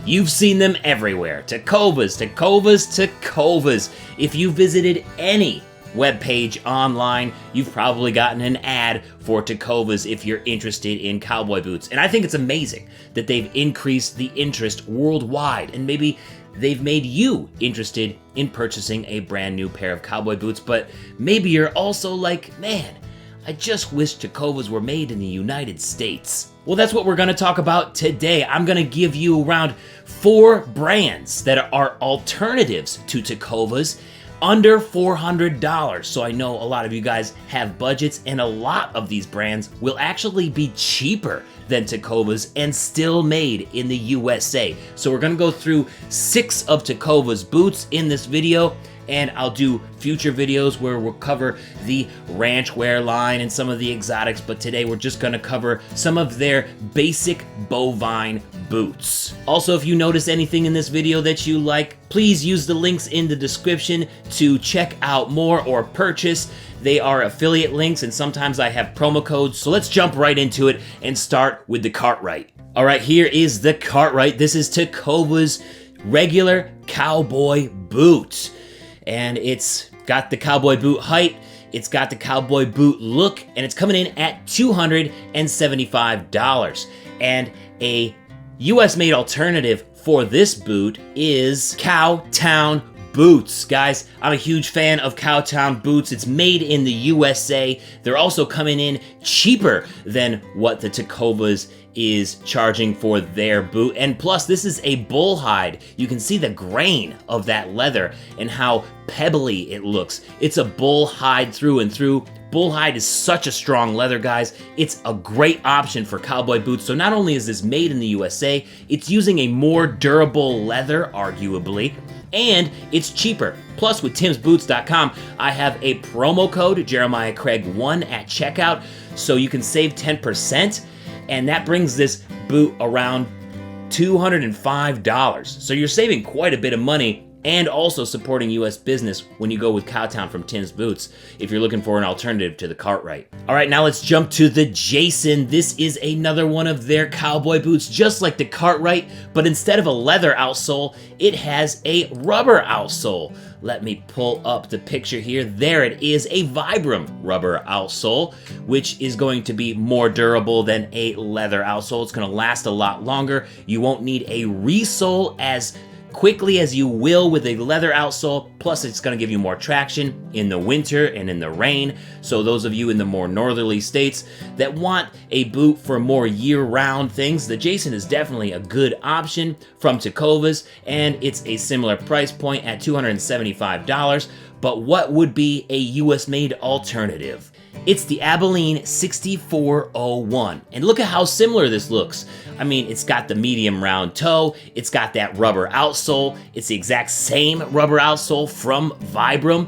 You've seen them everywhere. Tecovas, Tecovas, Tecovas. If you visited any webpage online, you've probably gotten an ad for Tecovas if you're interested in cowboy boots. And I think it's amazing that they've increased the interest worldwide, and maybe they've made you interested in purchasing a brand new pair of cowboy boots. But maybe you're also like, man, I just wish Tecovas were made in the United States. Well, that's what we're gonna talk about today. I'm gonna give you around 4 brands that are alternatives to Tecovas under $400. So I know a lot of you guys have budgets, and a lot of these brands will actually be cheaper than Tecovas and still made in the USA. So we're gonna go through 6 of Tecovas boots in this video, and I'll do future videos where we'll cover the ranch wear line and some of the exotics, but today we're just gonna cover some of their basic bovine boots. Also, if you notice anything in this video that you like, please use the links in the description to check out more or purchase. They are affiliate links, and sometimes I have promo codes, so let's jump right into it and start with the Cartwright. All right, here is the Cartwright. This is Tecovas regular cowboy boot. And it's got the cowboy boot height, it's got the cowboy boot look, and it's coming in at $275. And a US made alternative for this boot is Cowtown Boots. Guys, I'm a huge fan of Cowtown Boots. It's made in the USA. They're also coming in cheaper than what the Tecovas is charging for their boot. And plus, this is a bull hide. You can see the grain of that leather and how pebbly it looks. It's a bull hide through and through. Bull hide is such a strong leather, guys. It's a great option for cowboy boots. So not only is this made in the USA, it's using a more durable leather, arguably, and it's cheaper. Plus, with timsboots.com, I have a promo code, JeremiahCraig1 at checkout, so you can save 10%, and that brings this boot around $205. So you're saving quite a bit of money and also supporting US business when you go with Cowtown from Tim's Boots if you're looking for an alternative to the Cartwright. All right, now let's jump to the Jason. This is another one of their cowboy boots, just like the Cartwright, but instead of a leather outsole, it has a rubber outsole. Let me pull up the picture here. There it is, a Vibram rubber outsole, which is going to be more durable than a leather outsole. It's gonna last a lot longer. You won't need a resole as quickly as you will with a leather outsole, plus it's going to give you more traction in the winter and in the rain. So those of you in the more northerly states that want a boot for more year-round things, the Jason is definitely a good option from Tecovas, and it's a similar price point at $275. But what would be a US-made alternative? It's the Abilene 6401, and look at how similar this looks. I mean, it's got the medium round toe, it's got that rubber outsole, it's the exact same rubber outsole from Vibram.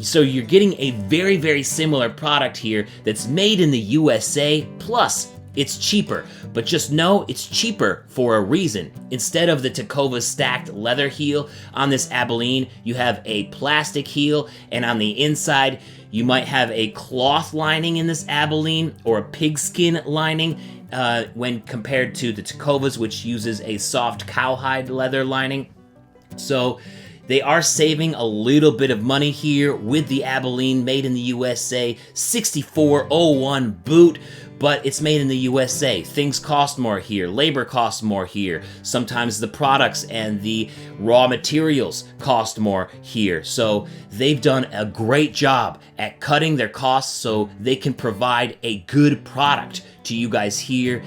So you're getting a very, very similar product here that's made in the USA, plus it's cheaper. But just know it's cheaper for a reason. Instead of the Tecovas stacked leather heel on this Abilene, you have a plastic heel, and on the inside, you might have a cloth lining in this Abilene or a pigskin lining when compared to the Tecovas, which uses a soft cowhide leather lining. So they are saving a little bit of money here with the Abilene made in the USA 6401 boot, but it's made in the USA. Things cost more here, labor costs more here. Sometimes the products and the raw materials cost more here. So they've done a great job at cutting their costs so they can provide a good product to you guys here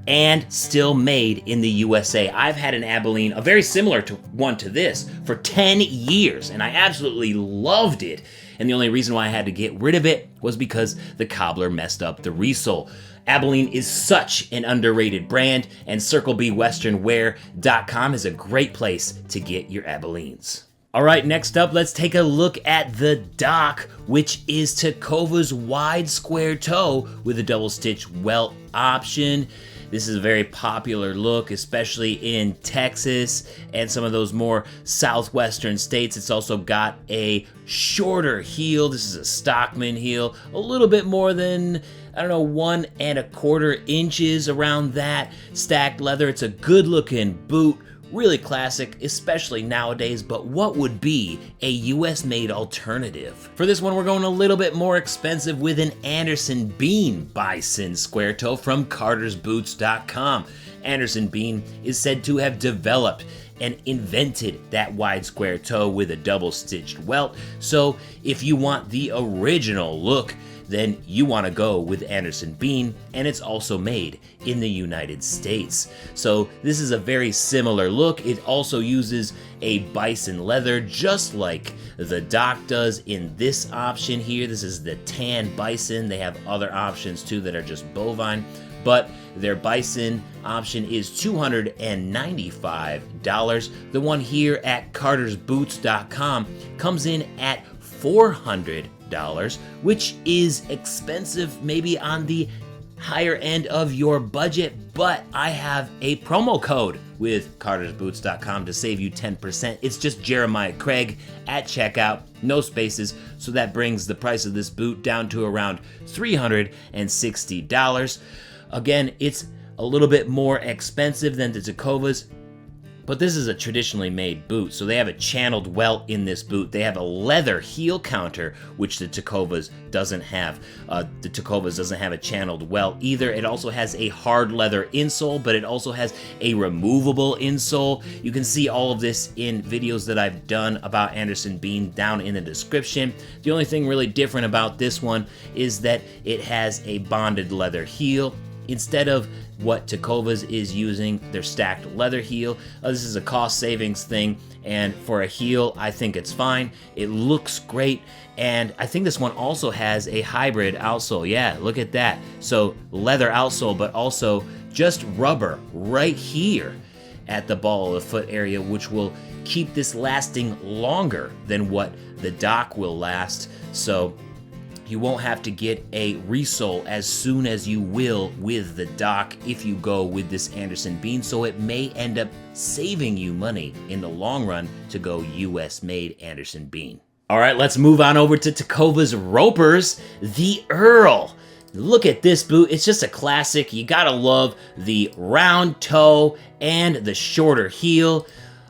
and still made in the USA. I've had an Abilene, a very similar one to this, for 10 years, and I absolutely loved it. And the only reason why I had to get rid of it was because the cobbler messed up the resole. Abilene is such an underrated brand, and CircleBWesternwear.com is a great place to get your Abilenes. All right, next up, let's take a look at the Doc, which is Tecovas wide square toe with a double stitch welt option. This is a very popular look, especially in Texas and some of those more southwestern states. It's also got a shorter heel. This is a Stockman heel, a little bit more than, I don't know, 1 1/4 inches around that stacked leather. It's a good looking boot, really classic, especially nowadays, but what would be a US made alternative? For this one, we're going a little bit more expensive with an Anderson Bean bison square toe from cartersboots.com. Anderson Bean is said to have developed and invented that wide square toe with a double stitched welt. So if you want the original look, then you want to go with Anderson Bean, and it's also made in the United States. So this is a very similar look. It also uses a bison leather, just like the Doc does in this option here. This is the tan bison. They have other options too that are just bovine, but their bison option is $295. The one here at cartersboots.com comes in at $400, which is expensive, maybe on the higher end of your budget, but I have a promo code with cartersboots.com to save you 10%. It's just Jeremiah Craig at checkout, no spaces, so that brings the price of this boot down to around $360. Again, it's a little bit more expensive than the Tecovas, but this is a traditionally made boot, so they have a channeled welt in this boot. They have a leather heel counter, which the Tecovas doesn't have. The Tecovas doesn't have a channeled welt either. It also has a hard leather insole, but it also has a removable insole. You can see all of this in videos that I've done about Anderson Bean down in the description. The only thing really different about this one is that it has a bonded leather heel instead of what Tecovas is using, their stacked leather heel. This is a cost savings thing, and for a heel, I think it's fine. It looks great, and I think this one also has a hybrid outsole. Yeah, look at that. So leather outsole, but also just rubber right here at the ball of the foot area, which will keep this lasting longer than what the Doc will last. So you won't have to get a resole as soon as you will with the Doc if you go with this Anderson Bean, so it may end up saving you money in the long run to go US made Anderson Bean. All right, let's move on over to Tecovas Ropers, the Earl. Look at this boot. It's just a classic. You gotta love the round toe and the shorter heel,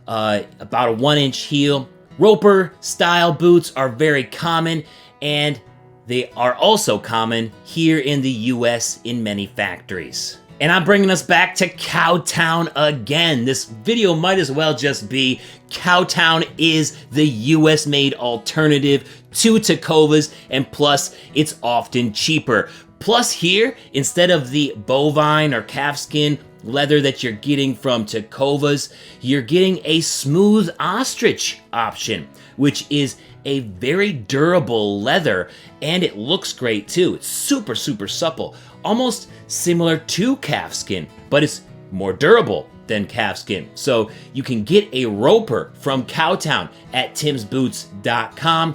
about a 1-inch heel. Roper style boots are very common, and they are also common here in the US in many factories. And I'm bringing us back to Cowtown again. This video might as well just be Cowtown is the US made alternative to Tecovas, and plus it's often cheaper. Plus here, instead of the bovine or calfskin leather that you're getting from Tecovas, you're getting a smooth ostrich option, which is a very durable leather, and it looks great too. It's super, super supple, almost similar to calfskin, but it's more durable than calfskin. So you can get a roper from Cowtown at timsboots.com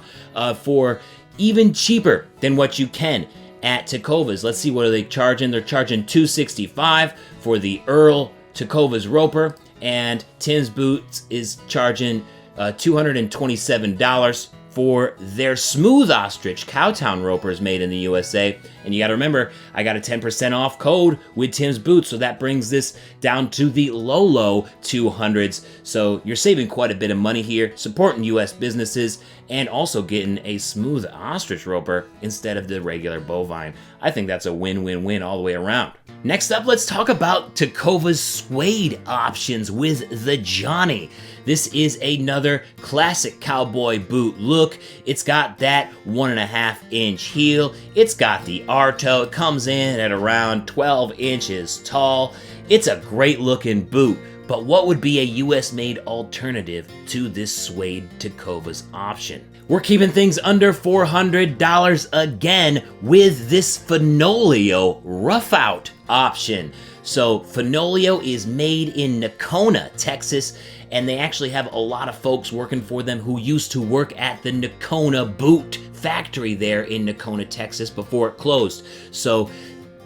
for even cheaper than what you can at Tecovas. Let's see, what are they charging? They're charging $265 for the Earl Tecovas roper, and Tim's Boots is charging $227 for their smooth ostrich Cowtown ropers made in the USA. And you gotta remember, I got a 10% off code with Tim's Boots, so that brings this down to the low 200s. So you're saving quite a bit of money here, supporting US businesses, and also getting a smooth ostrich roper instead of the regular bovine. I think that's a win-win-win all the way around. Next up, let's talk about Tecovas suede options with the Johnny. This is another classic cowboy boot look. It's got that 1.5-inch heel. It's got the R-toe. It comes in at around 12 inches tall. It's a great looking boot. But what would be a US-made alternative to this suede Tecovas option? We're keeping things under $400 again with this Fenolio rough out option. So Fenolio is made in Nocona, Texas, and they actually have a lot of folks working for them who used to work at the Nocona boot factory there in Nocona, Texas before it closed. So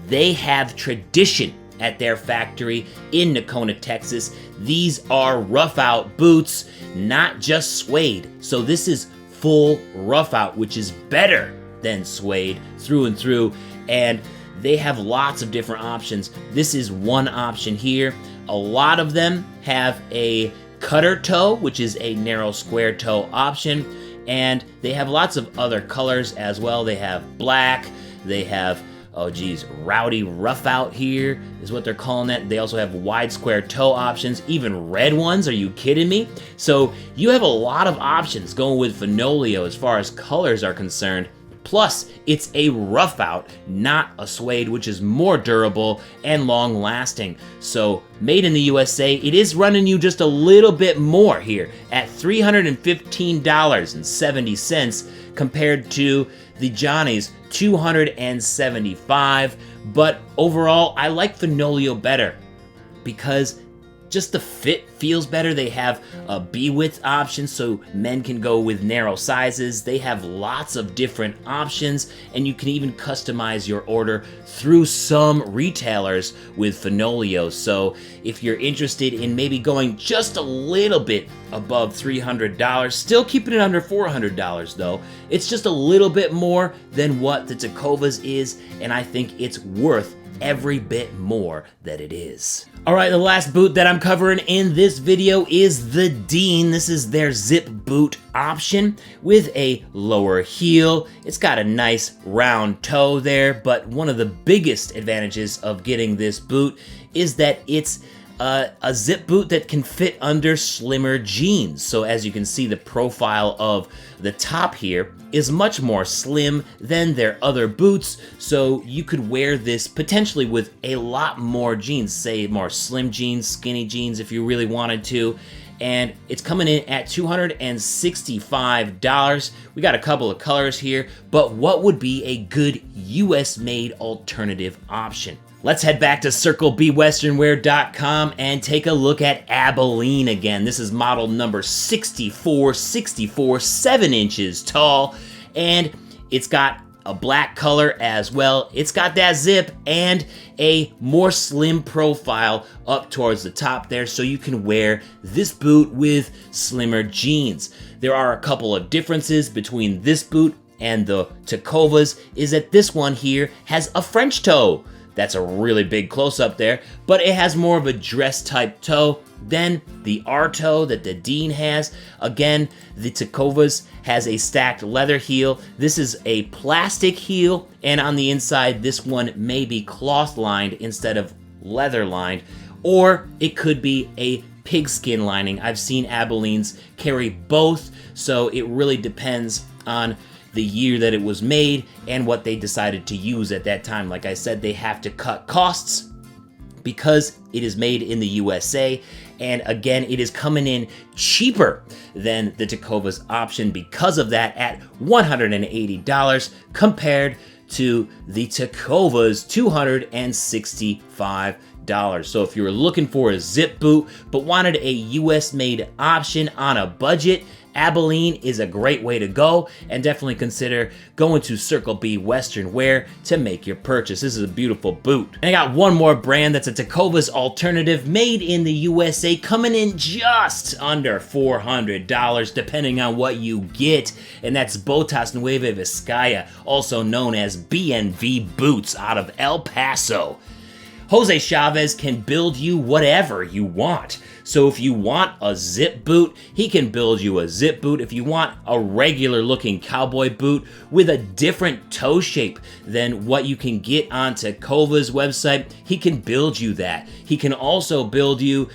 they have tradition at their factory in Nocona, Texas. These are rough out boots, not just suede. So this is full rough out, which is better than suede through and through. And they have lots of different options. This is one option here. A lot of them have a cutter toe, which is a narrow square toe option, and they have lots of other colors as well. They have black, they have, oh geez, rowdy rough out here is what they're calling it. They also have wide square toe options, even red ones. Are you kidding me? So you have a lot of options going with Fenolio as far as colors are concerned. Plus, it's a rough out, not a suede, which is more durable and long lasting. So, made in the USA, it is running you just a little bit more here at $315.70 compared to the Johnny's $275. But overall, I like Fenolio better because just the fit feels better. They have a B-width option so men can go with narrow sizes. They have lots of different options, and you can even customize your order through some retailers with Fenolio. So if you're interested in maybe going just a little bit above $300, still keeping it under $400 though, it's just a little bit more than what the Tecovas is, and I think it's worth every bit more that it is. All right, the last boot that I'm covering in this video is the Dean. This is their zip boot option with a lower heel. It's got a nice round toe there, but one of the biggest advantages of getting this boot is that it's a zip boot that can fit under slimmer jeans. So as you can see, the profile of the top here is much more slim than their other boots, so you could wear this potentially with a lot more jeans, say more slim jeans, skinny jeans if you really wanted to. And it's coming in at $265. We got a couple of colors here, but what would be a good US made alternative option? Let's head back to CircleBWesternwear.com and take a look at Abilene again. This is model number 6464, 7 inches tall, and it's got a black color as well. It's got that zip and a more slim profile up towards the top there, so you can wear this boot with slimmer jeans. There are a couple of differences between this boot and the Tecovas, is that this one here has a French toe. That's a really big close-up there, but it has more of a dress-type toe than the R toe that the Dean has. Again, the Tecovas has a stacked leather heel. This is a plastic heel, and on the inside, this one may be cloth-lined instead of leather-lined, or it could be a pigskin lining. I've seen Abilene's carry both, so it really depends on the year that it was made and what they decided to use at that time. Like I said, they have to cut costs because it is made in the USA, and again, it is coming in cheaper than the Tecovas option because of that at $180 compared to the Tecovas $265. So if you were looking for a zip boot but wanted a US made option on a budget, Abilene is a great way to go, and definitely consider going to Circle B Western Wear to make your purchase. This is a beautiful boot. And I got one more brand that's a Tecovas alternative made in the USA, coming in just under $400 depending on what you get, and that's Botas Nueva Vizcaya, also known as BNV Boots out of El Paso. Jose Chavez can build you whatever you want. So if you want a zip boot, he can build you a zip boot. If you want a regular looking cowboy boot with a different toe shape than what you can get on Tecovas' website, he can build you that. He can also build you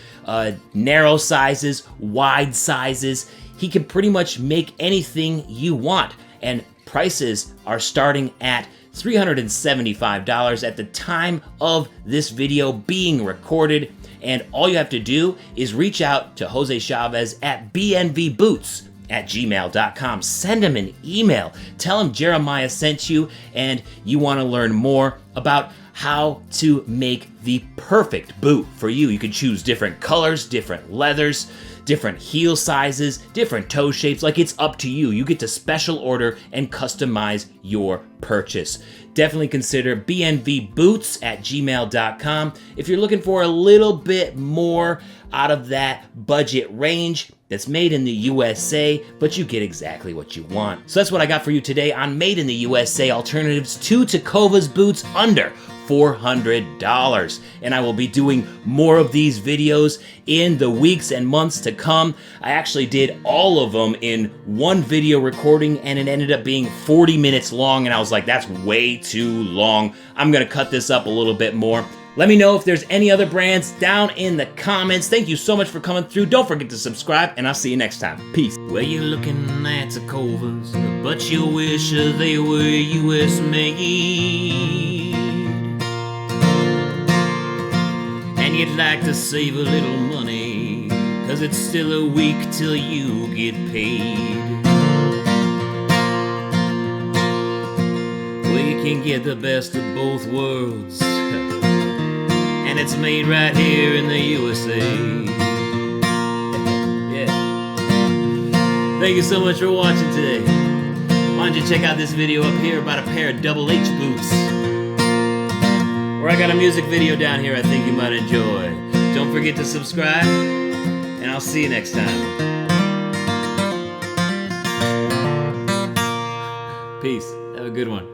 narrow sizes, wide sizes. He can pretty much make anything you want. And prices are starting at $375 at the time of this video being recorded, and all you have to do is reach out to Jose Chavez at bnvboots@gmail.com. Send him an email. Tell him Jeremiah sent you and you want to learn more about how to make the perfect boot for you. You can choose different colors, different leathers, different heel sizes, different toe shapes. Like, it's up to you. You get to special order and customize your purchase. Definitely consider bnvboots@gmail.com if you're looking for a little bit more out of that budget range that's made in the USA, but you get exactly what you want. So that's what I got for you today on Made in the USA alternatives to Tecovas boots under $400. works, and I will be doing more of these videos in the weeks and months to come. I actually did all of them in one video recording, and it ended up being 40 minutes long, and I was like, that's way too long. I'm gonna cut this up a little bit more. Let me know if there's any other brands down in the comments. Thank you so much for coming through. Don't forget to subscribe, and I'll see you next time. Peace. Well, you're looking at Tecovas, but you wish they were US made. And you'd like to save a little money, 'cause it's still a week till you get paid. Well, you can get the best of both worlds, and it's made right here in the USA. Yeah. Thank you so much for watching today. Why don't you check out this video up here about a pair of Double H boots, or I got a music video down here I think you might enjoy. Don't forget to subscribe, and I'll see you next time. Peace. Have a good one.